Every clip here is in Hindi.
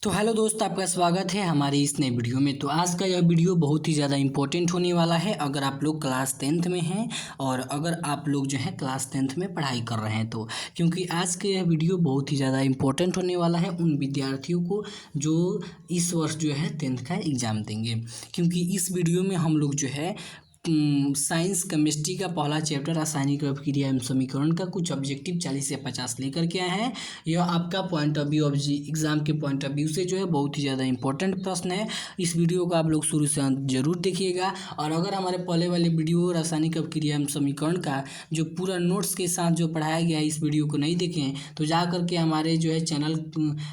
तो हेलो दोस्त, आपका स्वागत है हमारी इस नई वीडियो में। तो आज का यह वीडियो बहुत ही ज़्यादा इम्पोर्टेंट होने वाला है अगर आप लोग क्लास 10th में हैं और अगर आप लोग जो है क्लास 10th में पढ़ाई कर रहे हैं तो, क्योंकि आज का यह वीडियो बहुत ही ज़्यादा इम्पोर्टेंट होने वाला है उन विद्यार्थियों को जो इस वर्ष जो है 10th का एग्ज़ाम देंगे। क्योंकि इस वीडियो में हम लोग जो है साइंस केमिस्ट्री का पहला चैप्टर रासायनिक अभिक्रिया एवं समीकरण का कुछ ऑब्जेक्टिव 40 से 50 लेकर के आए हैं। यह आपका पॉइंट ऑफ व्यू एग्जाम के पॉइंट ऑफ व्यू से जो है बहुत ही ज़्यादा इंपॉर्टेंट प्रश्न है। इस वीडियो को आप लोग शुरू से अंत जरूर देखिएगा। और अगर हमारे पहले वाले वीडियो रासायनिक अभिक्रिया एवं समीकरण का जो पूरा नोट्स के साथ जो पढ़ाया गया है इस वीडियो को नहीं देखें तो जा करके हमारे जो है चैनल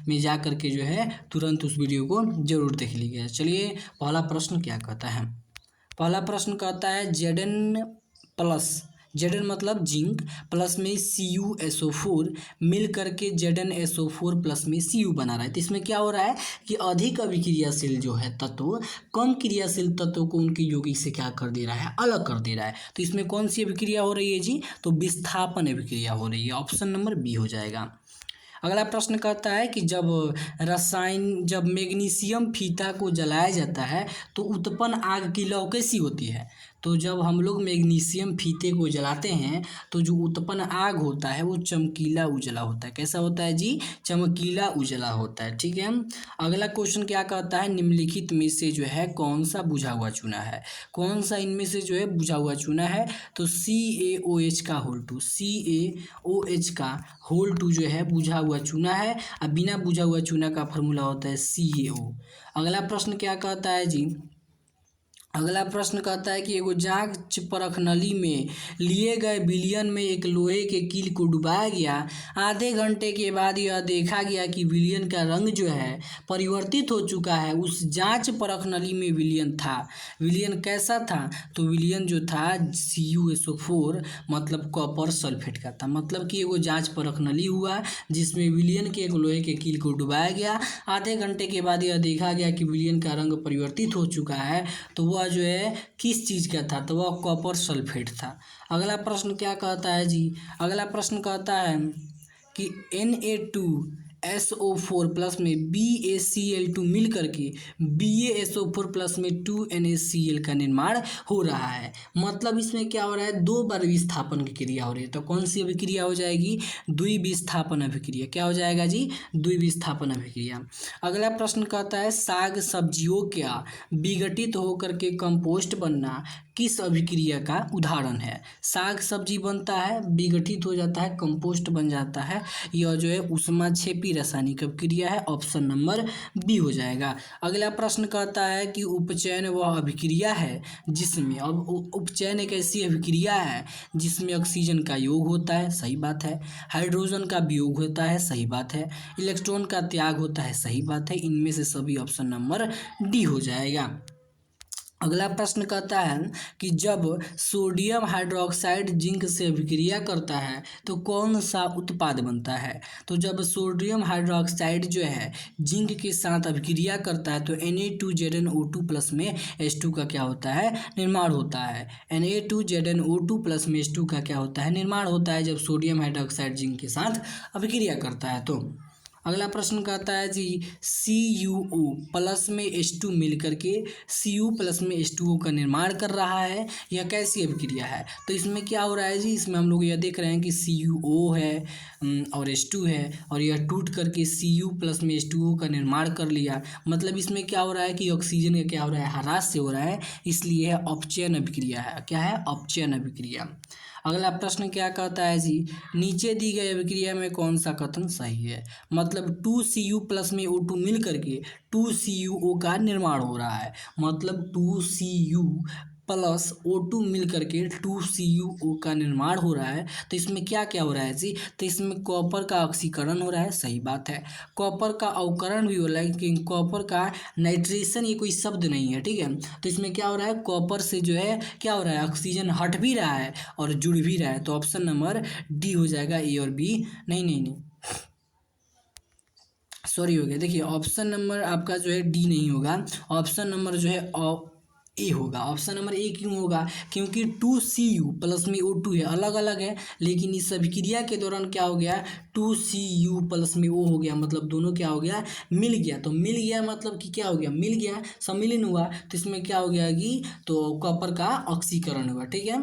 में जा करके जो है तुरंत उस वीडियो को जरूर देख लीजिएगा। चलिए, पहला प्रश्न क्या कहता है। पहला प्रश्न कहता है Zn प्लस, Zn मतलब जिंक, प्लस में CuSO4 मिल करके ZnSO4 प्लस में Cu बना रहा है। तो इसमें क्या हो रहा है कि अधिक अभिक्रियाशील जो है तत्व कम क्रियाशील तत्व को उनके यौगिक से क्या कर दे रहा है, अलग कर दे रहा है। तो इसमें कौन सी अभिक्रिया हो रही है जी, तो विस्थापन अभिक्रिया हो रही है। ऑप्शन नंबर बी हो जाएगा। अगला प्रश्न कहता है कि जब मैग्नीशियम फीता को जलाया जाता है तो उत्पन्न आग की लौ कैसी होती है। तो जब हम लोग मैग्नीशियम फीते को जलाते हैं तो जो उत्पन्न आग होता है वो चमकीला उजला होता है। कैसा होता है जी, चमकीला उजला होता है। ठीक है। अगला क्वेश्चन क्या कहता है, निम्नलिखित में से जो है कौन सा बुझा हुआ चूना है। कौन सा इनमें से जो है बुझा हुआ चूना है, तो CaOH का होल टू, CaOH का होल टू जो है बुझा हुआ चूना है। अब बिना बुझा हुआ चूना का फॉर्मूला होता है CaO। अगला प्रश्न क्या कहता है जी, अगला प्रश्न कहता है कि एगो जांच परख नली में लिए गए विलयन में एक लोहे के कील को डुबाया गया। आधे घंटे के बाद यह देखा गया कि विलयन का रंग जो है परिवर्तित हो चुका है। उस जांच परख नली में विलयन था, विलयन कैसा था, तो विलयन जो था CuSO4 मतलब कॉपर सल्फेट का था। मतलब कि एगो जांच परख नली हुआ जिसमें विलयन के एक लोहे के कील को डुबाया गया। आधे घंटे के बाद यह देखा गया कि विलयन का रंग परिवर्तित हो चुका है। तो वह जो है किस चीज़ का था, तो वह कॉपर सल्फेट था। अगला प्रश्न क्या कहता है जी, अगला प्रश्न कहता है कि Na2SO4 प्लस में BaCl2 मिल करके BaSO4 प्लस में 2NaCl का निर्माण हो रहा है। मतलब इसमें क्या हो रहा है, दो बार विस्थापन की क्रिया हो रही है। तो कौन सी अभिक्रिया हो जाएगी, द्विविस्थापन अभिक्रिया। क्या हो जाएगा जी, द्विविस्थापन अभिक्रिया। अगला प्रश्न कहता है साग सब्जियों का विघटित होकर के कंपोस्ट बनना किस अभिक्रिया का उदाहरण है। साग सब्जी बनता है, विघटित हो जाता है, कंपोस्ट बन जाता है। यह जो है ऊष्माक्षेपी रासायनिक अभिक्रिया है। ऑप्शन नंबर बी हो जाएगा। अगला प्रश्न कहता है कि उपचयन वह अभिक्रिया है जिसमें, अब उपचयन एक ऐसी अभिक्रिया है जिसमें ऑक्सीजन का योग होता है, सही बात है। हाइड्रोजन का वियोग होता है, सही बात है। इलेक्ट्रॉन का त्याग होता है, सही बात है। इनमें से सभी ऑप्शन नंबर डी हो जाएगा। अगला प्रश्न कहता है कि जब सोडियम हाइड्रोक्साइड जिंक से अभिक्रिया करता है तो कौन सा उत्पाद बनता है। तो जब सोडियम हाइड्रोक्साइड जो है जिंक के साथ अभिक्रिया करता है तो Na2ZnO2 प्लस में H2 का क्या होता है, निर्माण होता है। Na2ZnO2 प्लस में H2 का क्या होता है, निर्माण होता है जब सोडियम हाइड्रोक्साइड जिंक के साथ अभिक्रिया करता है। तो अगला प्रश्न कहता है जी CuO प्लस में H2 मिल करके Cu प्लस में H2O का निर्माण कर रहा है। यह कैसी अभिक्रिया है, तो इसमें क्या हो रहा है जी, इसमें हम लोग यह देख रहे हैं कि CuO है और H2 है और यह टूट करके Cu प्लस में H2O का निर्माण कर लिया। मतलब इसमें क्या हो रहा है कि ऑक्सीजन का क्या हो रहा है, ह्रास से हो रहा है, इसलिए यह अपचयन अभिक्रिया है। क्या है, अपचयन अभिक्रिया। अगला प्रश्न क्या कहता है जी, नीचे दी गई अभिक्रिया में कौन सा कथन सही है। मतलब 2Cu प्लस में O2 मिल करके 2CuO का निर्माण हो रहा है। मतलब 2Cu प्लस O2 मिल करके 2CuO का निर्माण हो रहा है। तो इसमें क्या क्या हो रहा है जी, तो इसमें कॉपर का ऑक्सीकरण हो रहा है, सही बात है। कॉपर का अवकरण भी हो रहा है, लेकिन कॉपर का नाइट्रेशन ये कोई शब्द नहीं है, ठीक है। तो इसमें क्या हो रहा है, कॉपर से जो है क्या हो रहा है, ऑक्सीजन हट भी रहा है और जुड़ भी रहा है। तो ऑप्शन नंबर डी हो जाएगा, ए और बी नहीं, सॉरी हो गया। देखिए ऑप्शन नंबर आपका जो है डी नहीं होगा, ऑप्शन नंबर जो है ए होगा। ऑप्शन नंबर ए क्यों होगा? क्योंकि 2Cu प्लस में O2 है, अलग अलग है, लेकिन इस अभिक्रिया के दौरान क्या हो गया, 2Cu प्लस में O हो गया, मतलब दोनों क्या हो गया, मिल गया। तो मिल गया मतलब कि क्या हो गया, मिल गया, सम्मिलन हुआ, तो इसमें क्या हो गया कि तो कॉपर का ऑक्सीकरण हुआ। ठीक है,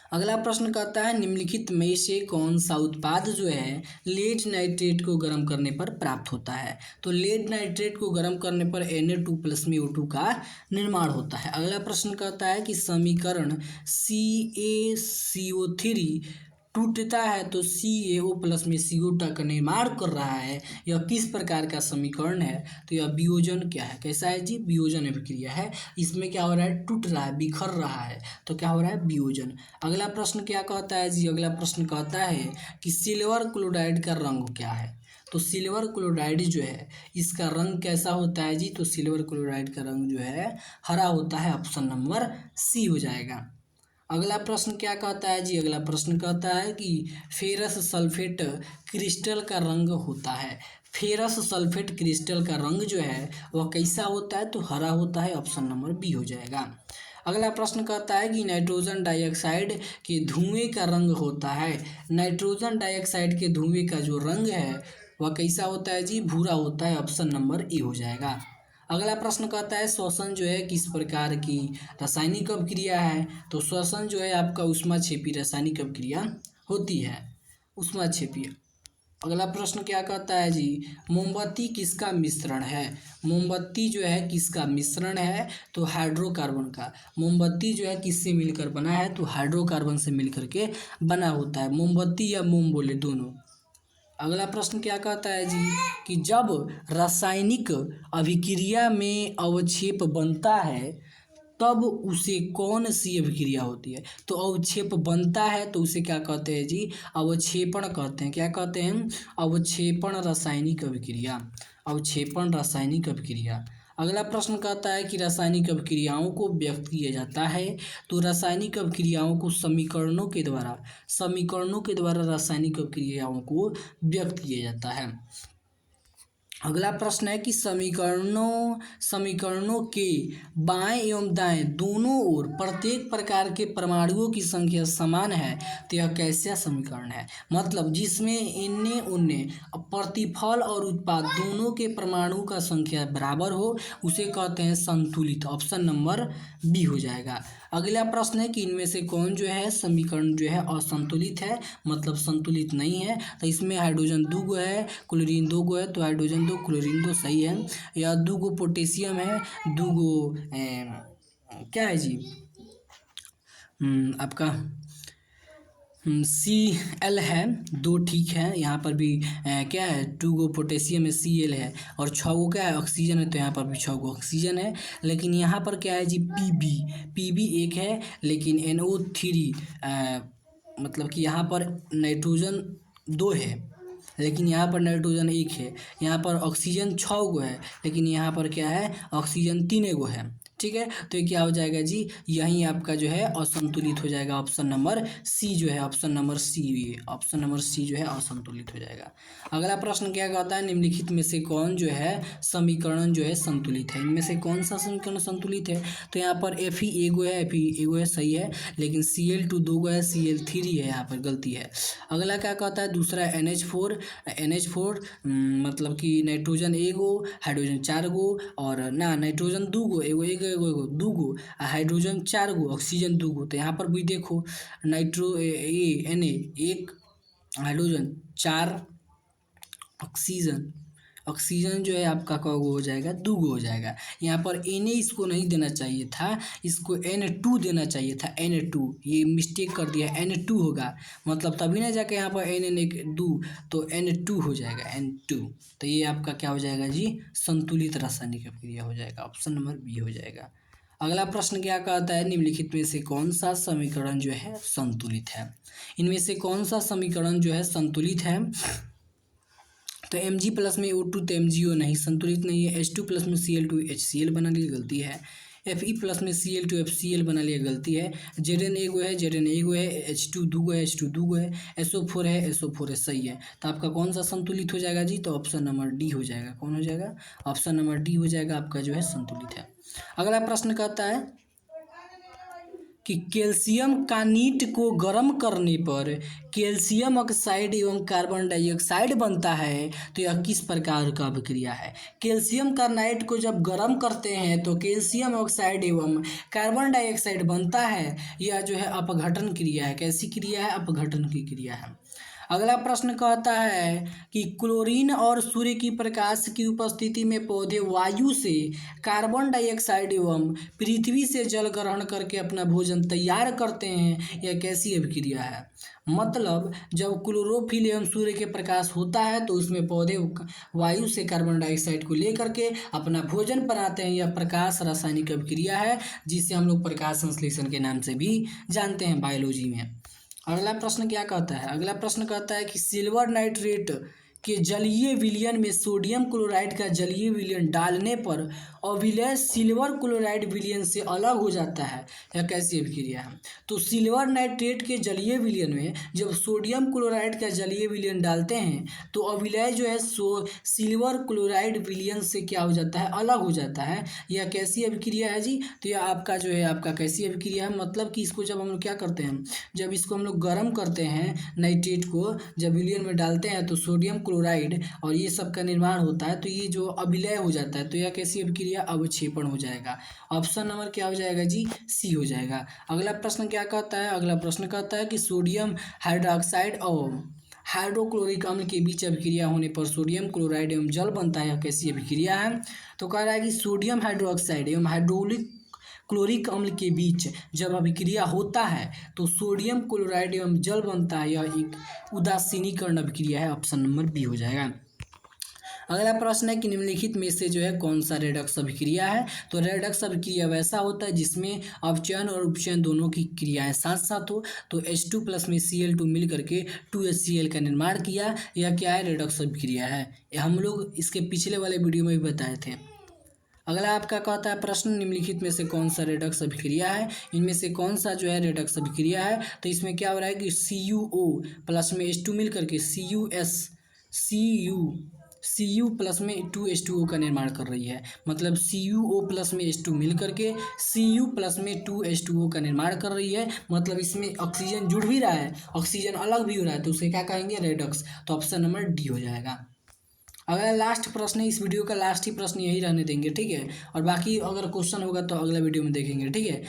अगला प्रश्न कहता है निम्नलिखित में से कौन सा उत्पाद जो है लेड नाइट्रेट को गर्म करने पर प्राप्त होता है? तो लेड नाइट्रेट को गर्म करने पर Na2 प्लस में O2 का निर्माण होता है। अगला प्रश्न कहता है कि समीकरण CaCO3 टूटता है तो CaO प्लस में CO2 का निर्माण कर रहा है, यह किस प्रकार का समीकरण है? तो यह वियोजन क्या है, कैसा है जी, वियोजन अभिक्रिया है। इसमें क्या हो रहा है, टूट रहा है, बिखर रहा है, तो क्या हो रहा है, वियोजन। अगला प्रश्न क्या कहता है जी, अगला प्रश्न कहता है कि सिल्वर क्लोराइड का रंग क्या है? तो सिल्वर क्लोराइड जो है इसका रंग कैसा होता है जी? तो सिल्वर क्लोराइड का रंग जो है हरा होता है। ऑप्शन नंबर सी हो जाएगा। अगला प्रश्न क्या कहता है जी, अगला प्रश्न कहता है कि फेरस सल्फेट क्रिस्टल का रंग होता है। फेरस सल्फेट क्रिस्टल का रंग जो है वह कैसा होता है? तो हरा होता है। ऑप्शन नंबर बी हो जाएगा। अगला प्रश्न कहता है कि नाइट्रोजन डाइऑक्साइड के धुएं का रंग होता है। नाइट्रोजन डाइऑक्साइड के धुएं का जो रंग है वह कैसा होता है जी? भूरा होता है। ऑप्शन नंबर ए हो जाएगा। अगला प्रश्न कहता है श्वसन जो है किस प्रकार की रासायनिक अभिक्रिया है? तो श्वसन जो है आपका ऊष्माक्षेपी रासायनिक अभिक्रिया होती है, ऊष्माक्षेपी। अगला प्रश्न क्या कहता है जी, मोमबत्ती किसका मिश्रण है? मोमबत्ती जो है किसका मिश्रण है? तो हाइड्रोकार्बन का। मोमबत्ती जो है किससे मिलकर बना है? तो हाइड्रोकार्बन से मिलकर के बना होता है। मोमबत्ती या मोम बोले दोनों। अगला प्रश्न क्या कहता है जी कि जब रासायनिक अभिक्रिया में अवक्षेप बनता है तब उसे कौन सी अभिक्रिया होती है? तो अवक्षेप बनता है तो उसे क्या कहते हैं जी? अवक्षेपण कहते हैं। क्या कहते हैं? अवक्षेपण रासायनिक अभिक्रिया, अवक्षेपण रासायनिक अभिक्रिया। अगला प्रश्न कहता है कि रासायनिक अभिक्रियाओं को व्यक्त किया जाता है। तो रासायनिक अभिक्रियाओं को समीकरणों के द्वारा रासायनिक अभिक्रियाओं को व्यक्त किया जाता है। अगला प्रश्न है कि समीकरणों के बाएं एवं दाएं दोनों ओर प्रत्येक प्रकार के परमाणुओं की संख्या समान है तो यह कैसा समीकरण है? मतलब जिसमें इनने उनने प्रतिफल और उत्पाद दोनों के परमाणु का संख्या बराबर हो उसे कहते हैं संतुलित। ऑप्शन नंबर बी हो जाएगा। अगला प्रश्न है कि इनमें से कौन जो है समीकरण जो है असंतुलित है, मतलब संतुलित नहीं है? तो इसमें हाइड्रोजन 2 गो है, क्लोरीन 2 गो है, तो हाइड्रोजन 2 क्लोरीन 2 सही है। या 2 गो पोटेशियम है, 2 गो क्या है जी, आपका Cl है, 2 ठीक है। यहाँ पर भी क्या है, 2 गो पोटेशियम है, Cl है, और 6 गो क्या है, ऑक्सीजन है, तो यहाँ पर भी 6 गो ऑक्सीजन है। लेकिन यहाँ पर क्या है जी, Pb 1 है, लेकिन NO3 मतलब कि यहाँ पर नाइट्रोजन 2 है लेकिन यहाँ पर नाइट्रोजन 1 है। यहाँ पर ऑक्सीजन 6 गो है लेकिन यहाँ पर क्या है, ऑक्सीजन 3 गो है। ठीक है, तो ये क्या हो जाएगा जी, यहीं आपका जो है असंतुलित हो जाएगा। ऑप्शन नंबर सी जो है, ऑप्शन नंबर सी जो है असंतुलित हो जाएगा। अगला प्रश्न क्या कहता है, निम्नलिखित में से कौन जो है समीकरण जो है संतुलित है? इनमें से कौन सा समीकरण संतुलित है? तो यहाँ पर Fe एगो है, सही है, लेकिन Cl2 2 गो है, Cl3 है, यहाँ पर गलती है। अगला क्या कहता है, दूसरा NH4 मतलब कि नाइट्रोजन एगो, हाइड्रोजन 4 गो, और ना नाइट्रोजन 2 गो, एगो 2 गो, हाइड्रोजन 4 गो, ऑक्सीजन 2 गो। तो यहाँ पर भी देखो Na 1, हाइड्रोजन 4, ऑक्सीजन जो है आपका कौ गो हो जाएगा, 2 गो हो जाएगा। यहाँ पर Na इसको नहीं देना चाहिए था, इसको N2 देना चाहिए था, N2, ये मिस्टेक कर दिया, N2 होगा, मतलब तभी ना जाके यहाँ पर NN2 तो N2 हो जाएगा, N2। तो ये आपका क्या हो जाएगा जी, संतुलित रासायनिक अभिक्रिया हो जाएगा। ऑप्शन नंबर बी हो जाएगा। अगला प्रश्न क्या कहता है, निम्नलिखित में से कौन सा समीकरण जो है संतुलित है? इनमें से कौन सा समीकरण जो है संतुलित है? तो Mg प्लस में O2 तो MgO नहीं, संतुलित नहीं है। H2 प्लस में Cl2 HCl बना ली, गलती है। Fe प्लस में Cl2 FCl बना लिया, गलती है। Zn एगो है, Zn एगो है, H2 दूगो है, H2 दूगो है, SO4 है, SO4 है, सही है। तो आपका कौन सा संतुलित हो जाएगा जी? तो ऑप्शन नंबर डी हो जाएगा। कौन हो जाएगा? ऑप्शन नंबर डी हो जाएगा आपका जो है संतुलित है। अगला प्रश्न कहता है कि कैल्शियम कार्निट को गर्म करने पर कैल्शियम ऑक्साइड एवं कार्बन डाइऑक्साइड बनता है, तो यह किस प्रकार का अभिक्रिया है? कैल्शियम कार्नाइट को जब गर्म करते हैं तो कैल्शियम ऑक्साइड एवं कार्बन डाइऑक्साइड बनता है। यह जो है अपघटन क्रिया है। कैसी क्रिया है? अपघटन की क्रिया है। अगला प्रश्न कहता है कि क्लोरीन और सूर्य की प्रकाश की उपस्थिति में पौधे वायु से कार्बन डाइऑक्साइड एवं पृथ्वी से जल ग्रहण करके अपना भोजन तैयार करते हैं। यह कैसी अभिक्रिया है? मतलब जब क्लोरोफिल एवं सूर्य के प्रकाश होता है तो उसमें पौधे वायु से कार्बन डाइऑक्साइड को लेकर के अपना भोजन बनाते हैं। यह प्रकाश रासायनिक अभिक्रिया है, जिसे हम लोग प्रकाश संश्लेषण के नाम से भी जानते हैं बायोलॉजी में। अगला प्रश्न क्या कहता है? अगला प्रश्न कहता है कि सिल्वर नाइट्रेट के जलीय विलयन में सोडियम क्लोराइड का जलीय विलयन डालने पर अविलय सिल्वर क्लोराइड विलयन से अलग हो जाता है। यह कैसी अभिक्रिया है? तो सिल्वर नाइट्रेट के जलीय विलयन में जब सोडियम क्लोराइड का जलीय विलयन डालते हैं तो अविलय जो है सिल्वर क्लोराइड विलयन से क्या हो जाता है? अलग हो जाता है। यह कैसी अभिक्रिया है जी? तो यह आपका जो है आपका कैसी अभिक्रिया है? मतलब कि इसको जब हम लोग क्या करते हैं, जब इसको हम लोग गर्म करते हैं नाइट्रेट को, जब विलयन में डालते हैं तो सोडियम क्लोराइड और ये सब का निर्माण होता है, तो ये जो अभिलय हो जाता है, तो यह कैसी अभिक्रिया? अवक्षेपण हो जाएगा। ऑप्शन नंबर क्या हो जाएगा जी? सी हो जाएगा। अगला प्रश्न क्या कहता है? अगला प्रश्न कहता है कि सोडियम हाइड्रोक्साइड और हाइड्रोक्लोरिक अम्ल के बीच अभिक्रिया होने पर सोडियम क्लोराइड एवं जल बनता है। यह कैसी अभिक्रिया है? तो कह रहा है कि सोडियम हाइड्रोक्साइड एवं हाइड्रोलिक क्लोरिक अम्ल के बीच जब अभिक्रिया होता है तो सोडियम क्लोराइड एवं जल बनता है। यह एक उदासीनीकरण अभिक्रिया है। ऑप्शन नंबर बी हो जाएगा। अगला प्रश्न है कि निम्नलिखित में से जो है कौन सा रेडक्स अभिक्रिया है? तो रेडक्स अभिक्रिया वैसा होता है जिसमें अपचयन और उपचयन दोनों की क्रियाएं साथ साथ हो। तो H2 प्लस में Cl2 मिल करके 2HCl का निर्माण किया। यह क्या है? रेडक्स अभिक्रिया है। हम लोग इसके पिछले वाले वीडियो में भी बताए थे। अगला आपका कहता है प्रश्न, निम्नलिखित में से कौन सा रेडक्स अभिक्रिया है? इनमें से कौन सा जो है रेडक्स अभिक्रिया है? तो इसमें क्या हो रहा है कि CuO प्लस में H2 मिल करके Cu प्लस में 2H2O का निर्माण कर रही है। मतलब CuO प्लस में H2 मिल करके Cu प्लस में 2H2O का निर्माण कर रही है। मतलब इसमें ऑक्सीजन जुड़ भी रहा है, ऑक्सीजन अलग भी हो रहा है, तो उसे क्या कहेंगे? रेडक्स। तो ऑप्शन नंबर डी हो जाएगा। अगला लास्ट प्रश्न है, इस वीडियो का लास्ट ही प्रश्न यही रहने देंगे, ठीक है। और बाकी अगर क्वेश्चन होगा तो अगला वीडियो में देखेंगे, ठीक है।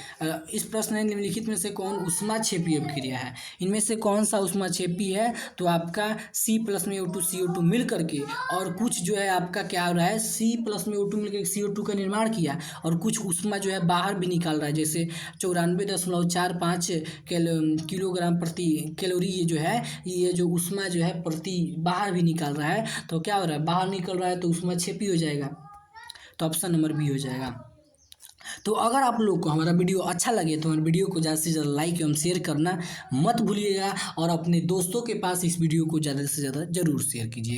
इस प्रश्न है निम्नलिखित में से कौन उष्माक्षेपी अभिक्रिया है? इनमें से कौन सा उष्माक्षेपी है? तो आपका C प्लस में O2 CO2 मिल करके और कुछ जो है आपका क्या हो रहा है, C प्लस में O2 मिल करके CO2 का निर्माण किया और कुछ उष्मा जो है बाहर भी निकाल रहा है। जैसे 94.45 किलोग्राम प्रति कैलोरी ये जो है, ये जो उष्मा जो है प्रति बाहर भी निकाल रहा है। तो क्या हो रहा है? बाहर निकल रहा है तो उष्माक्षेपी हो जाएगा। तो ऑप्शन नंबर बी हो जाएगा। तो अगर आप लोग को हमारा वीडियो अच्छा लगे तो हमारे वीडियो को ज़्यादा से ज़्यादा लाइक एवं शेयर करना मत भूलिएगा और अपने दोस्तों के पास इस वीडियो को ज़्यादा से ज़्यादा ज़रूर शेयर कीजिए।